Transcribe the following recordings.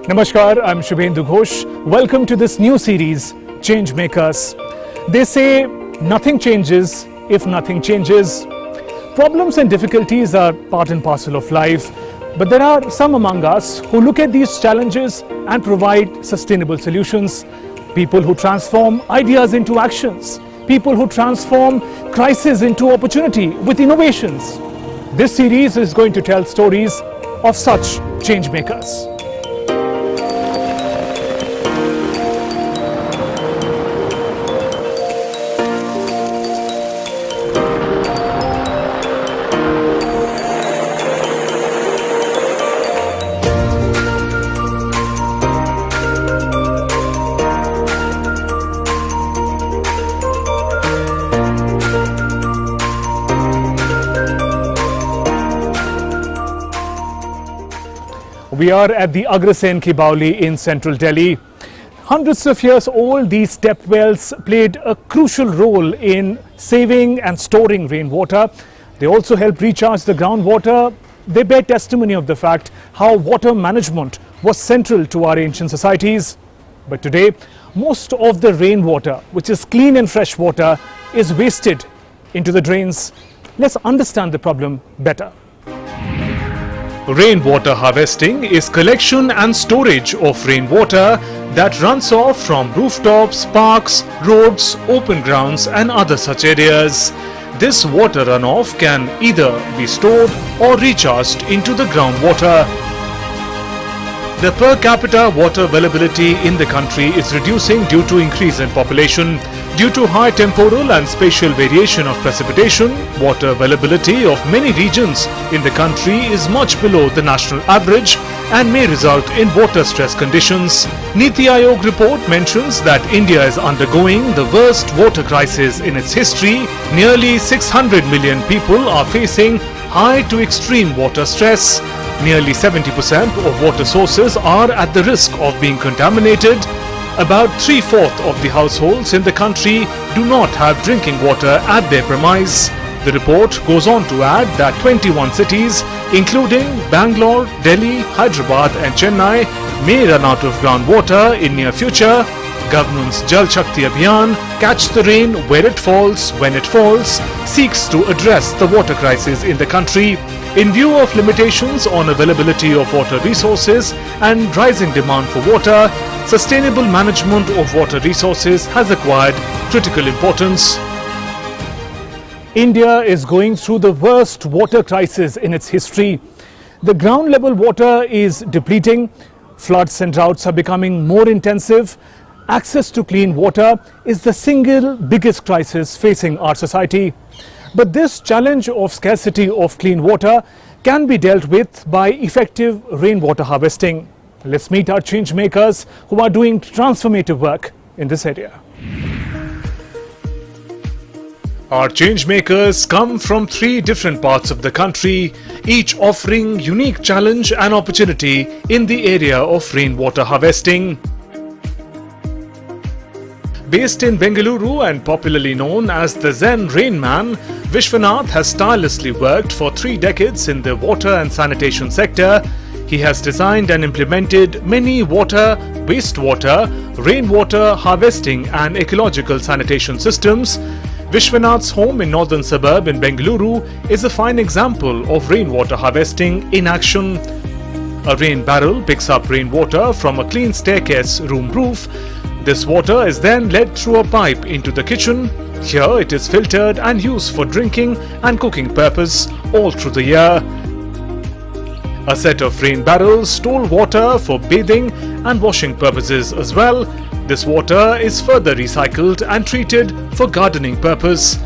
Namaskar, I'm Shubhendu Ghosh. Welcome to this new series, Changemakers. They say nothing changes if nothing changes. Problems and difficulties are part and parcel of life, but there are some among us who look at these challenges and provide sustainable solutions. People who transform ideas into actions. People who transform crisis into opportunity with innovations. This series is going to tell stories of such changemakers. We are at the Agrasen ki Baoli in central Delhi. Hundreds of years old, these step wells played a crucial role in saving and storing rainwater. They also help recharge the groundwater. They bear testimony of the fact how water management was central to our ancient societies. But today, most of the rainwater, which is clean and fresh water, is wasted into the drains. Let's understand the problem better. Rainwater harvesting is collection and storage of rainwater that runs off from rooftops, parks, roads, open grounds and other such areas. This water runoff can either be stored or recharged into the groundwater. The per capita water availability in the country is reducing due to increase in population. Due to high temporal and spatial variation of precipitation, water availability of many regions in the country is much below the national average and may result in water stress conditions. Niti Aayog report mentions that India is undergoing the worst water crisis in its history. Nearly 600 million people are facing high to extreme water stress. Nearly 70% of water sources are at the risk of being contaminated. About 3/4 of the households in the country do not have drinking water at their premise. The report goes on to add that 21 cities, including Bangalore, Delhi, Hyderabad and Chennai, may run out of groundwater in near future. Government's Jal Shakti Abhiyan, Catch the Rain Where It Falls, When It Falls, seeks to address the water crisis in the country. In view of limitations on availability of water resources and rising demand for water, sustainable management of water resources has acquired critical importance. India is going through the worst water crisis in its history. The ground level water is depleting, floods and droughts are becoming more intensive. Access to clean water is the single biggest crisis facing our society. But this challenge of scarcity of clean water can be dealt with by effective rainwater harvesting. Let's meet our changemakers who are doing transformative work in this area. Our changemakers come from 3 different parts of the country, each offering unique challenge and opportunity in the area of rainwater harvesting. Based in Bengaluru and popularly known as the Zen Rain Man, Vishwanath has tirelessly worked for 3 decades in the water and sanitation sector. He has designed and implemented many water, wastewater, rainwater harvesting and ecological sanitation systems. Vishwanath's home in northern suburb in Bengaluru is a fine example of rainwater harvesting in action. A rain barrel picks up rainwater from a clean staircase room roof. This water is then led through a pipe into the kitchen. Here it is filtered and used for drinking and cooking purpose all through the year. A set of rain barrels store water for bathing and washing purposes as well. This water is further recycled and treated for gardening purpose.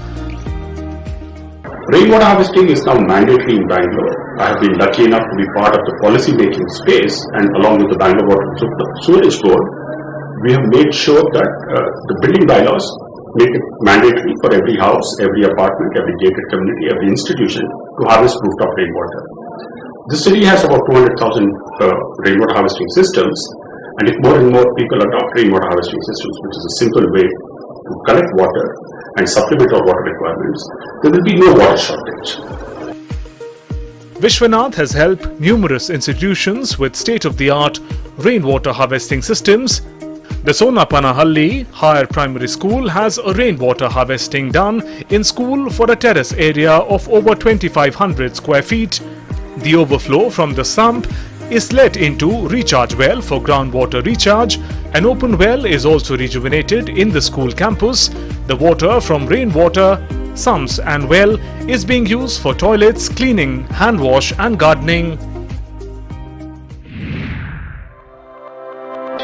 Rainwater harvesting is now mandatory in Bangalore. I have been lucky enough to be part of the policy making space, and along with the Bangalore Water Sewerage Board, we have made sure that the building bylaws make it mandatory for every house, every apartment, every gated community, every institution to harvest rooftop rainwater. The city has about 200,000 rainwater harvesting systems, and if more and more people adopt rainwater harvesting systems, which is a simple way to collect water and supplement our water requirements, there will be no water shortage. Vishwanath has helped numerous institutions with state-of-the-art rainwater harvesting systems. The Sonapanahalli Higher Primary School has a rainwater harvesting done in school for a terrace area of over 2,500 square feet. The overflow from the sump is let into recharge well for groundwater recharge. An open well is also rejuvenated in the school campus. The water from rainwater, sumps and well is being used for toilets, cleaning, hand wash and gardening.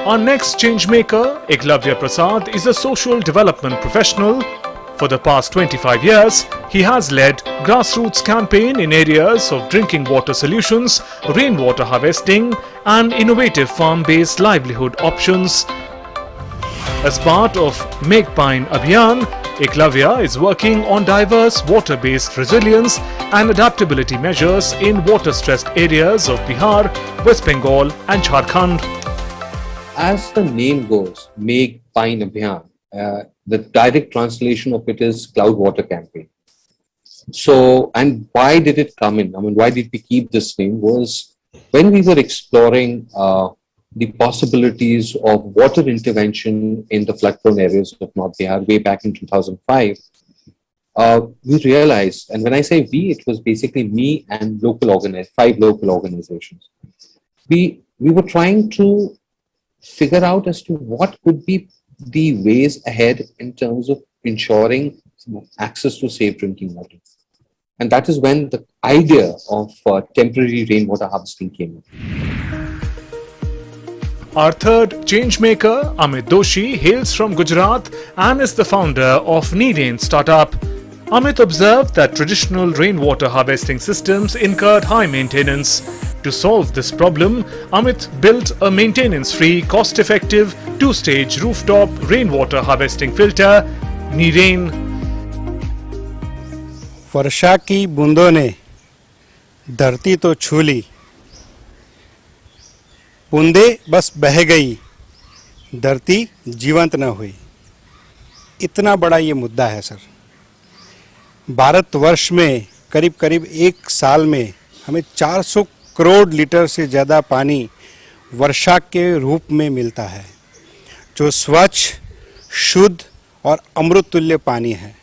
Our next changemaker, Iglavia Prasad, is a social development professional. For the past 25 years, he has led grassroots campaign in areas of drinking water solutions, rainwater harvesting and innovative farm-based livelihood options. As part of Make Pine Abhiyan, Iglavia is working on diverse water-based resilience and adaptability measures in water-stressed areas of Bihar, West Bengal and Jharkhand. As the name goes, Make Pine Abhiyan, the direct translation of it is Cloud Water Campaign. So, and why did it come in? I mean, why did we keep this name? Was when we were exploring the possibilities of water intervention in the flood-prone areas of North Bihar way back in 2005, we realized, and when I say we, it was basically me and five local organizations. We were trying to figure out as to what could be the ways ahead in terms of ensuring access to safe drinking water. And that is when the idea of temporary rainwater harvesting came in. Our third changemaker, Amit Doshi, hails from Gujarat and is the founder of Neerain startup. Amit observed that traditional rainwater harvesting systems incurred high maintenance. To solve this problem, Amit built a maintenance-free, cost-effective, two-stage rooftop rainwater harvesting filter, Neerain. वर्षा की बूंदों ने धरती तो छू ली, बूंदे बस बह गई, धरती जीवंत न हुई। इतना बड़ा ये मुद्दा है सर। भारतवर्ष में करीब करीब एक साल में हमें 400 करोड़ लीटर से ज़्यादा पानी वर्षा के रूप में मिलता है, जो स्वच्छ, शुद्ध और अमृततुल्य पानी है।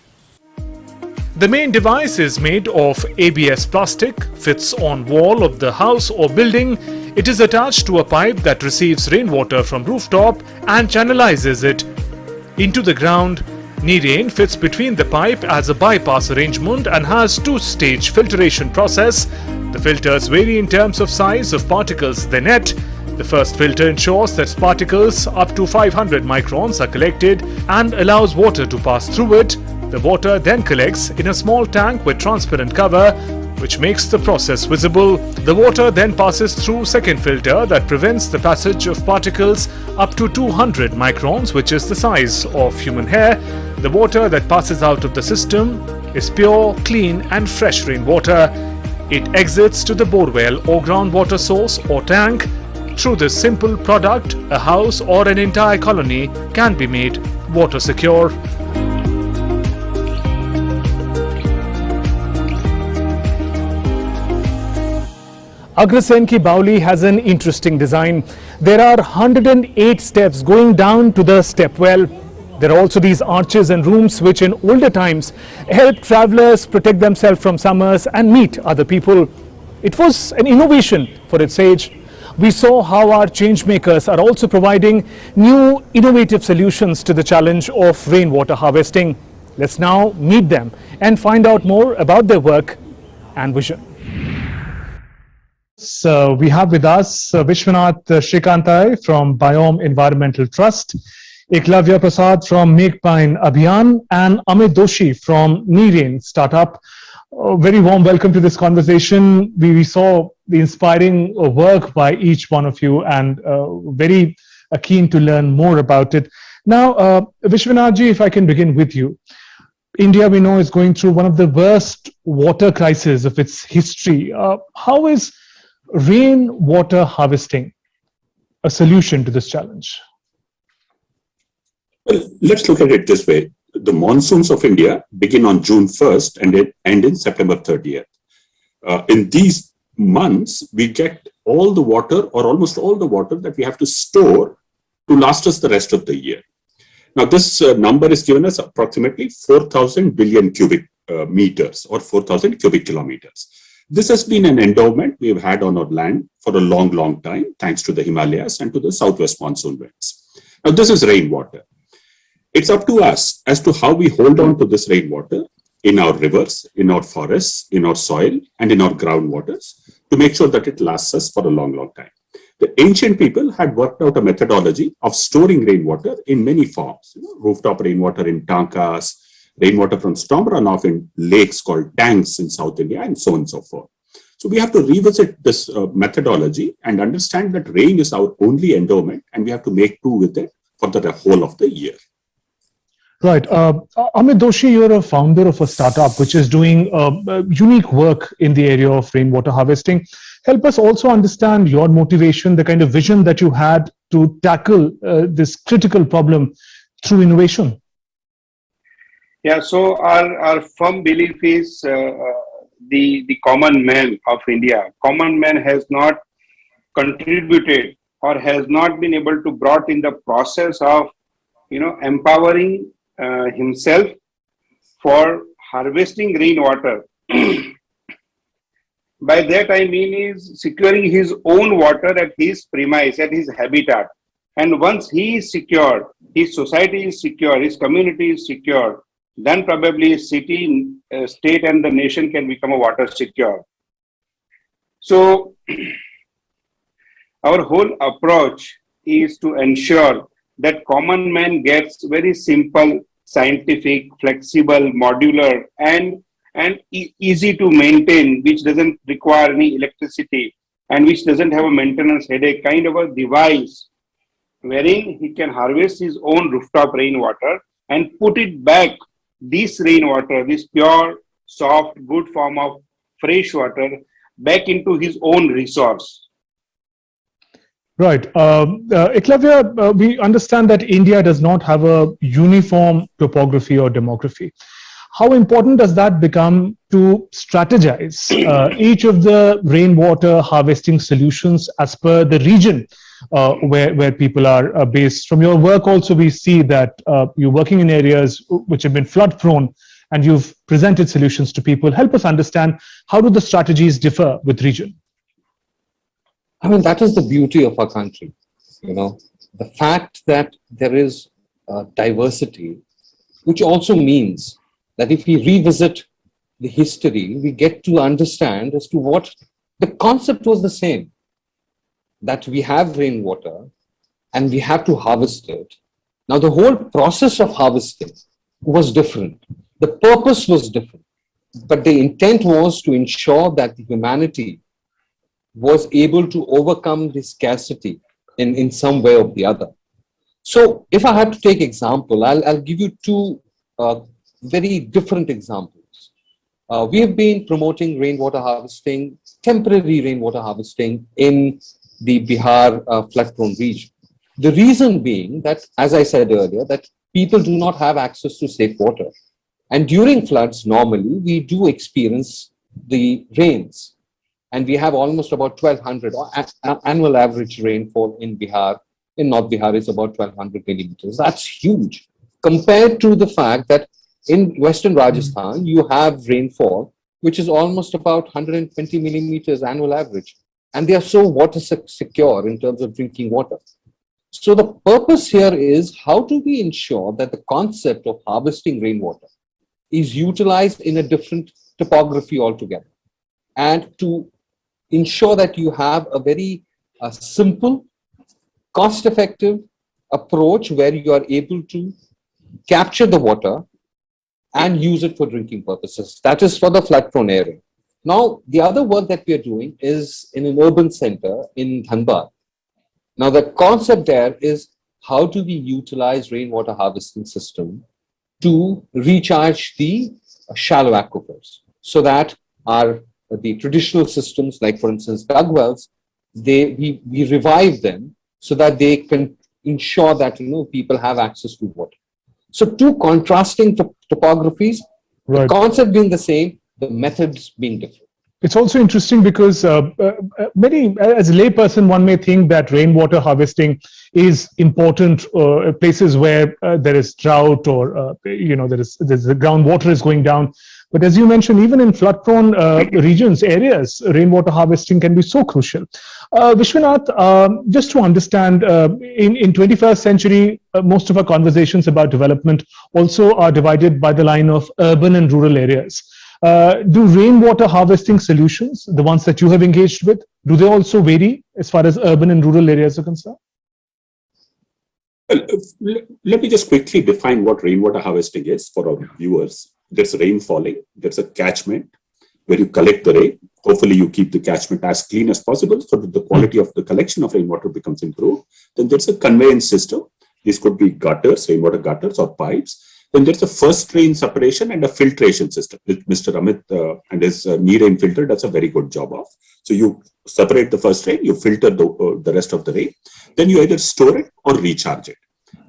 The main device is made of ABS plastic, fits on wall of the house or building. It is attached to a pipe that receives rainwater from rooftop and channelizes it into the ground. Neerain fits between the pipe as a bypass arrangement and has two-stage filtration process. The filters vary in terms of size of particles they net. The first filter ensures that particles up to 500 microns are collected and allows water to pass through it. The water then collects in a small tank with transparent cover, which makes the process visible. The water then passes through second filter that prevents the passage of particles up to 200 microns, which is the size of human hair. The water that passes out of the system is pure, clean and fresh rainwater. It exits to the borewell or groundwater source or tank. Through this simple product, a house or an entire colony can be made water secure. Agrasen ki Bauli has an interesting design. There are 108 steps going down to the step well. There are also these arches and rooms which in older times helped travelers protect themselves from summers and meet other people. It was an innovation for its age. We saw how our changemakers are also providing new innovative solutions to the challenge of rainwater harvesting. Let's now meet them and find out more about their work and vision. So we have with us Vishwanath Srikantai from Biome Environmental Trust, Iglavia Prasad from Make Pine Abhiyan and Amit Doshi from Neerain startup. Very warm welcome to this conversation. We saw the inspiring work by each one of you and very keen to learn more about it. Now, Vishwanathji, if I can begin with you. India, we know, is going through one of the worst water crises of its history. How is rainwater harvesting a solution to this challenge? Well, let's look at it this way. The monsoons of India begin on June 1st and end in September 30th. In these months, we get all the water or almost all the water that we have to store to last us the rest of the year. Now, this number is given us approximately 4,000 billion cubic meters or 4,000 cubic kilometers. This has been an endowment we've had on our land for a long, long time, thanks to the Himalayas and to the southwest monsoon winds. Now, this is rainwater. It's up to us as to how we hold on to this rainwater in our rivers, in our forests, in our soil, and in our groundwaters to make sure that it lasts us for a long, long time. The ancient people had worked out a methodology of storing rainwater in many forms. Rooftop rainwater in tankas, rainwater from storm runoff in lakes called tanks in South India, and so on and so forth. So we have to revisit this methodology and understand that rain is our only endowment, and we have to make do with it for the whole of the year. Right. Amit Doshi, you're a founder of a startup which is doing unique work in the area of rainwater harvesting. Help us also understand your motivation, the kind of vision that you had to tackle this critical problem through innovation. Yeah, so our firm belief is the common man of India. Common man has not contributed or has not been able to brought in the process of empowering himself for harvesting rainwater. By that I mean is securing his own water at his premise, at his habitat. And once he is secure, his society is secure, his community is secure, then probably city, state and the nation can become a water secure. So our whole approach is to ensure that common man gets very simple, scientific, flexible, modular, and easy to maintain, which doesn't require any electricity and which doesn't have a maintenance headache, kind of a device wherein he can harvest his own rooftop rainwater and put it back, this rainwater, this pure, soft, good form of fresh water, back into his own resource. Right. Iglavia, we understand that India does not have a uniform topography or demography. How important does that become to strategize each of the rainwater harvesting solutions as per the region where people are based? From your work also, we see that you're working in areas which have been flood prone and you've presented solutions to people. Help us understand, how do the strategies differ with region? I mean, that is the beauty of our country. The fact that there is diversity, which also means that if we revisit the history, we get to understand as to what the concept was the same, that we have rainwater and we have to harvest it. Now, the whole process of harvesting was different. The purpose was different, but the intent was to ensure that the humanity was able to overcome this scarcity in some way or the other. So if I had to take example, I'll give you two very different examples. We have been promoting rainwater harvesting, temporary rainwater harvesting in the Bihar flood-prone region. The reason being that, as I said earlier, that people do not have access to safe water. And during floods, normally, we do experience the rains. And we have almost about 1,200 annual average rainfall in Bihar. In North Bihar is about 1,200 millimeters. That's huge compared to the fact that in Western Rajasthan, you have rainfall, which is almost about 120 millimeters annual average. And they are so water secure in terms of drinking water. So the purpose here is, how do we ensure that the concept of harvesting rainwater is utilized in a different topography altogether? And to ensure that you have a very simple, cost-effective approach where you are able to capture the water and use it for drinking purposes. That is for the flood-prone area. Now, the other work that we are doing is in an urban center in Dhanbad. Now, the concept there is, how do we utilize rainwater harvesting system to recharge the shallow aquifers, so that the traditional systems, like for instance dug wells, we revive them so that they can ensure that people have access to water. So two contrasting topographies, right. The concept being the same, the methods being different. It's also interesting because as a layperson, one may think that rainwater harvesting is important places where there is drought or there's the groundwater is going down. But as you mentioned, even in flood-prone regions, areas, rainwater harvesting can be so crucial. Vishwanath, just to understand, in 21st century, most of our conversations about development also are divided by the line of urban and rural areas. Do rainwater harvesting solutions, the ones that you have engaged with, do they also vary as far as urban and rural areas are concerned? Well, let me just quickly define what rainwater harvesting is for our viewers. There's rain falling, there's a catchment where you collect the rain. Hopefully you keep the catchment as clean as possible so that the quality of the collection of rainwater becomes improved. Then there's a conveyance system. These could be gutters, rainwater gutters or pipes. Then there's a first rain separation and a filtration system, which Mr. Amit and his knee rain filter does a very good job of. So you separate the first rain, you filter the rest of the rain. Then you either store it or recharge it.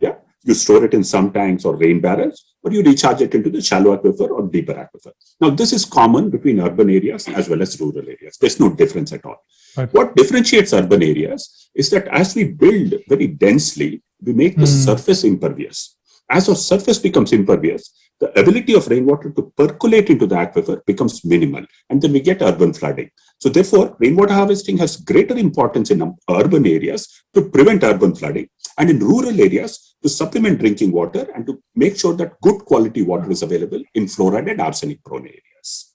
Yeah, you store it in some tanks or rain barrels, or you recharge it into the shallow aquifer or deeper aquifer. Now, this is common between urban areas as well as rural areas. There's no difference at all. Right. What differentiates urban areas is that as we build very densely, we make the surface impervious. As our surface becomes impervious, the ability of rainwater to percolate into the aquifer becomes minimal, and then we get urban flooding. So therefore, rainwater harvesting has greater importance in urban areas to prevent urban flooding, and in rural areas to supplement drinking water and to make sure that good quality water is available in fluoride and arsenic prone areas.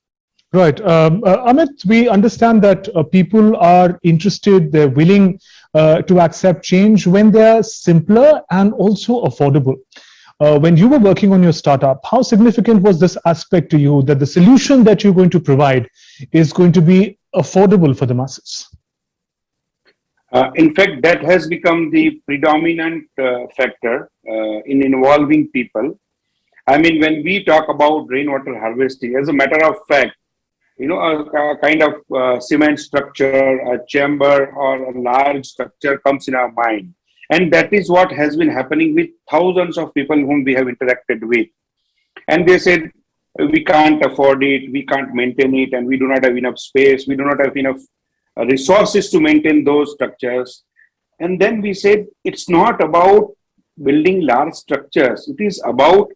Right. Amit, we understand that people are interested, they're willing to accept change when they're simpler and also affordable. When you were working on your startup, how significant was this aspect to you that the solution that you're going to provide is going to be affordable for the masses? In fact, that has become the predominant factor in involving people. I mean, when we talk about rainwater harvesting, as a matter of fact, a kind of cement structure, a chamber, or a large structure comes in our mind. And that is what has been happening with thousands of people whom we have interacted with. And they said, we can't afford it, we can't maintain it, and we do not have enough space, we do not have enough resources to maintain those structures. And then we said, it's not about building large structures. It is about,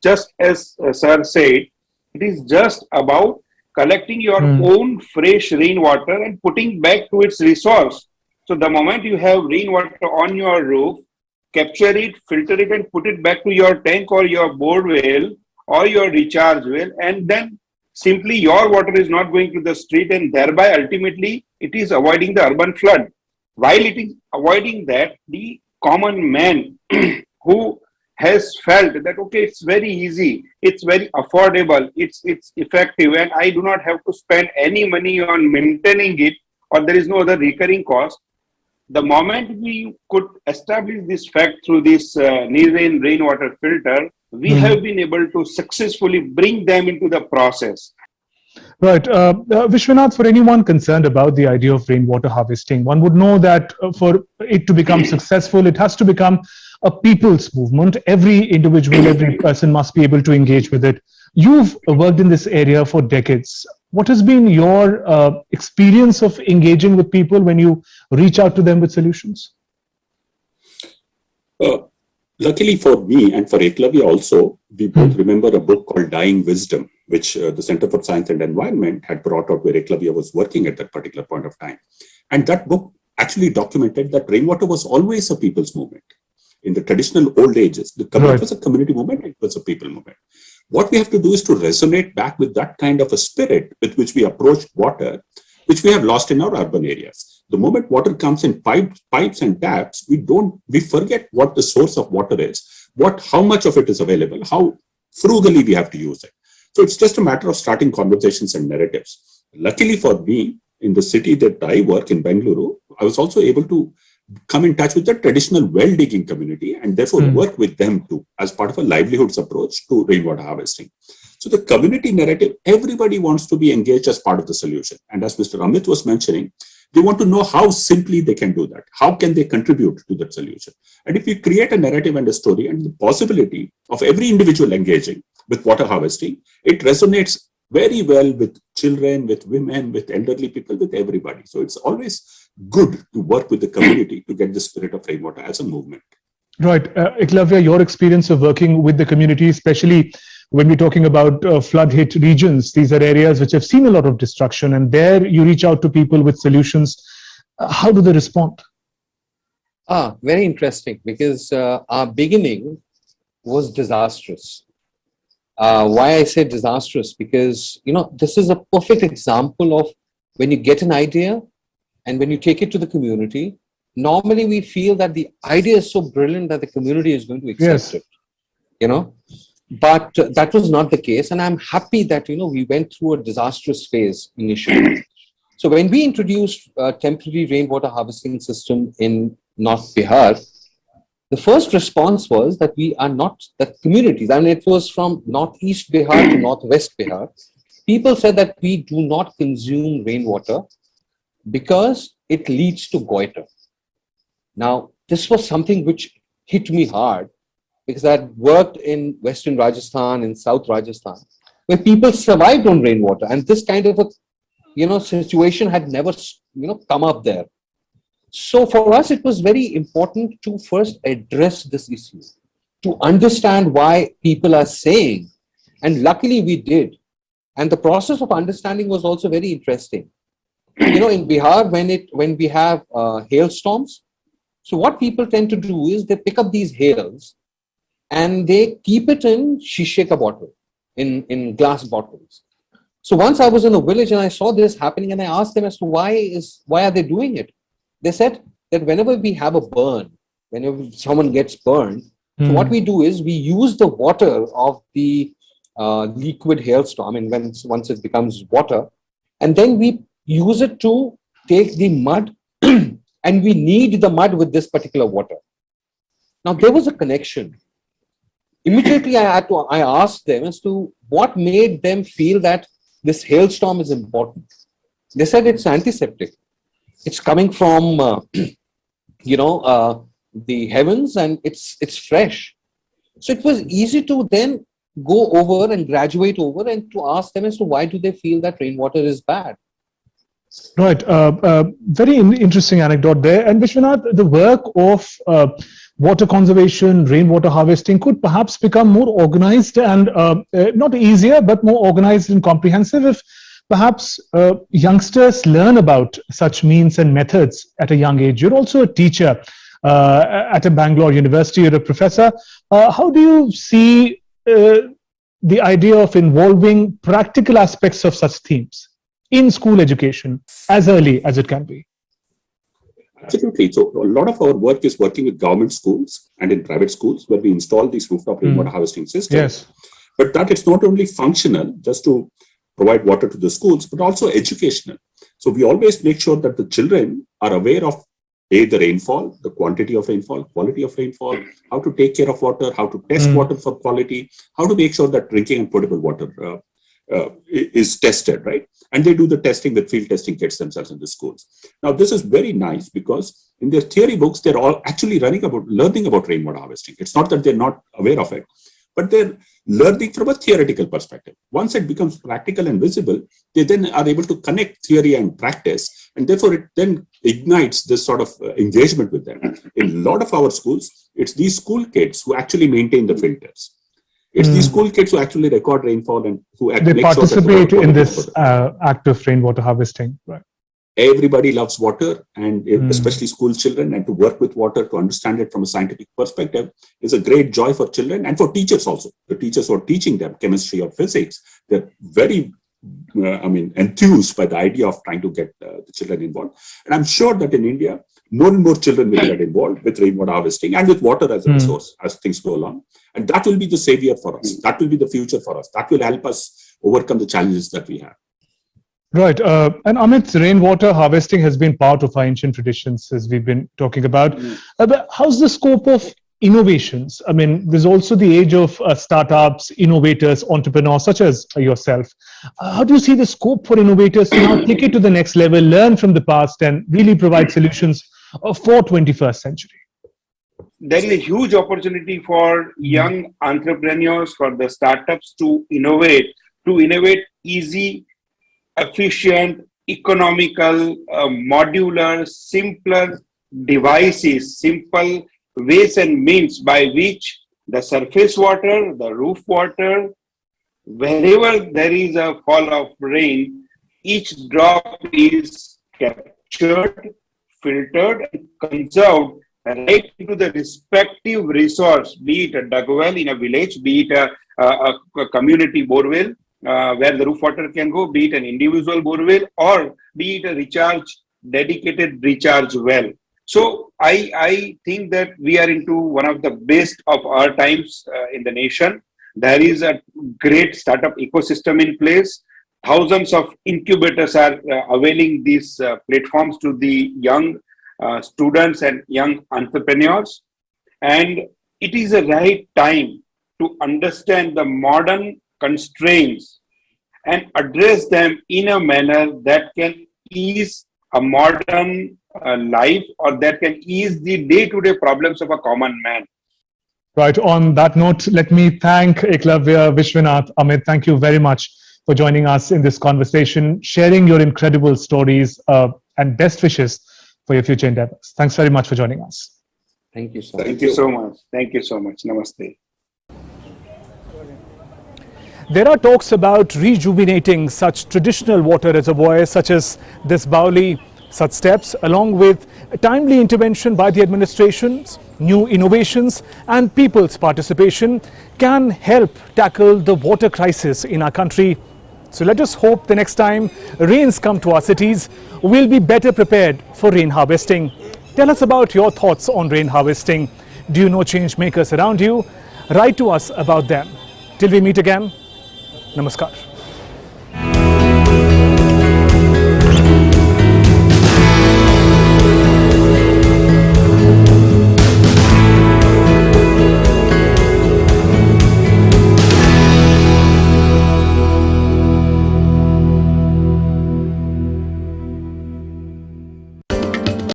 just as Sir said, it is just about collecting your own fresh rainwater and putting back to its resource. So the moment you have rainwater on your roof, capture it, filter it, and put it back to your tank or your bore well or your recharge well, and then simply your water is not going to the street, and thereby ultimately it is avoiding the urban flood. While it is avoiding that, the common man who has felt that, okay, it's very easy, it's very affordable, it's effective, and I do not have to spend any money on maintaining it, or there is no other recurring cost. The moment we could establish this fact through this rainwater filter, we have been able to successfully bring them into the process. Right. Vishwanath, for anyone concerned about the idea of rainwater harvesting, one would know that for it to become successful, it has to become a people's movement. Every individual, every person must be able to engage with it. You've worked in this area for decades. What has been your experience of engaging with people when you reach out to them with solutions? Luckily for me and for Iglavia also, we both remember a book called Dying Wisdom, which the Center for Science and Environment had brought out where Iglavia was working at that particular point of time. And that book actually documented that rainwater was always a people's movement. In the traditional old ages, it was a community movement, it was a people movement. What we have to do is to resonate back with that kind of a spirit with which we approached water, which we have lost in our urban areas. The moment water comes in pipes and taps, we forget what the source of water is, how much of it is available, how frugally we have to use it. So it's just a matter of starting conversations and narratives. Luckily for me, in the city that I work in, Bengaluru, I was also able to come in touch with the traditional well digging community and therefore work with them too as part of a livelihoods approach to rainwater harvesting. So the community narrative, everybody wants to be engaged as part of the solution. And as Mr. Amit was mentioning, they want to know how simply they can do that. How can they contribute to that solution? And if you create a narrative and a story and the possibility of every individual engaging with water harvesting, it resonates very well with children, with women, with elderly people, with everybody. So it's always good to work with the community to get the spirit of rainwater as a movement. Right. Iglavia, your experience of working with the community, especially when we're talking about flood-hit regions, these are areas which have seen a lot of destruction, and there you reach out to people with solutions. How do they respond? Very interesting, because our beginning was disastrous. Why I say disastrous? Because, this is a perfect example of when you get an idea and when you take it to the community. Normally we feel that the idea is so brilliant that the community is going to accept it, but that was not the case. And I'm happy that, we went through a disastrous phase initially. So when we introduced a temporary rainwater harvesting system in North Bihar, the first response was that we are not the communities. I mean, it was from Northeast Bihar to Northwest Bihar. People said that we do not consume rainwater because it leads to goiter. Now, this was something which hit me hard, because I had worked in Western Rajasthan, in South Rajasthan, where people survived on rainwater, and this kind of a situation had never come up there. So for us, it was very important to first address this issue, to understand why people are saying, and luckily we did. And the process of understanding was also very interesting. In Bihar, when we have hailstorms, so what people tend to do is they pick up these hails and they keep it in shishe ka bottle, in glass bottles. So once I was in a village and I saw this happening, and I asked them as to why are they doing it? They said that whenever we have a burn, whenever someone gets burned, so what we do is we use the water of the liquid hailstorm, and once it becomes water, and then we use it to take the mud and we knead the mud with this particular water. Now there was a connection. Immediately I asked them as to what made them feel that this hailstorm is important. They said it's antiseptic. It's coming from, the heavens, and it's fresh. So it was easy to then go over and graduate over and to ask them as to why do they feel that rainwater is bad. Right. Very interesting anecdote there. And Vishwanath, the work of water conservation, rainwater harvesting could perhaps become more organized and not easier, but more organized and comprehensive if perhaps youngsters learn about such means and methods at a young age. You're also a teacher at a Bangalore University. You're a professor. How do you see the idea of involving practical aspects of such themes in school education as early as it can be? Absolutely. So a lot of our work is working with government schools and in private schools where we install these rooftop rainwater harvesting systems. Yes. But that it's not only functional just to provide water to the schools, but also educational. So we always make sure that the children are aware of the rainfall, the quantity of rainfall, quality of rainfall, how to take care of water, how to test water for quality, how to make sure that drinking and potable water is tested, right? And they do the testing with field testing kits themselves in the schools. Now, this is very nice because in their theory books, they're all actually learning about rainwater harvesting. It's not that they're not aware of it, but they're learning from a theoretical perspective. Once it becomes practical and visible, they then are able to connect theory and practice, and therefore it then ignites this sort of engagement with them. In a lot of our schools, it's these school kids who actually maintain the filters. It's these school kids who actually record rainfall and who they participate in this act of rainwater harvesting. Right. Everybody loves water, and especially school children, and to work with water, to understand it from a scientific perspective is a great joy for children and for teachers also. The teachers who are teaching them chemistry or physics, they're very enthused by the idea of trying to get the children involved. And I'm sure that in India, more and more children will get involved with rainwater harvesting and with water as a resource as things go along. And that will be the savior for us. That will be the future for us. That will help us overcome the challenges that we have. Right. And Amit, rainwater harvesting has been part of our ancient traditions, as we've been talking about. But how's the scope of innovations? I mean, there's also the age of startups, innovators, entrepreneurs, such as yourself. How do you see the scope for innovators to now take it to the next level, learn from the past, and really provide solutions for 21st century? There is a huge opportunity for young entrepreneurs, for the startups to innovate easy, efficient, economical, modular, simpler devices, simple ways and means by which the surface water, the roof water, wherever there is a fall of rain, each drop is captured, filtered, and conserved right into the respective resource, be it a dug well in a village, be it a community borewell where the roof water can go, be it an individual borewell, or be it a dedicated recharge well. So I think that we are into one of the best of our times in the nation. There is a great startup ecosystem in place. Thousands of incubators are availing these platforms to the young students and young entrepreneurs. And it is a right time to understand the modern constraints and address them in a manner that can ease a modern life, or that can ease the day-to-day problems of a common man. Right. On that note, let me thank Iglavia, Vishwanath, Amit. Thank you very much for joining us in this conversation, sharing your incredible stories, and best wishes for your future endeavors. Thanks very much for joining us. Thank you so much. Thank you so much. Thank you so much. Namaste. There are talks about rejuvenating such traditional water reservoirs such as this Bauli. Such steps, along with timely intervention by the administrations, new innovations and people's participation, can help tackle the water crisis in our country. So let us hope the next time rains come to our cities, we'll be better prepared for rain harvesting. Tell us about your thoughts on rain harvesting. Do you know changemakers around you? Write to us about them. Till we meet again, Namaskar.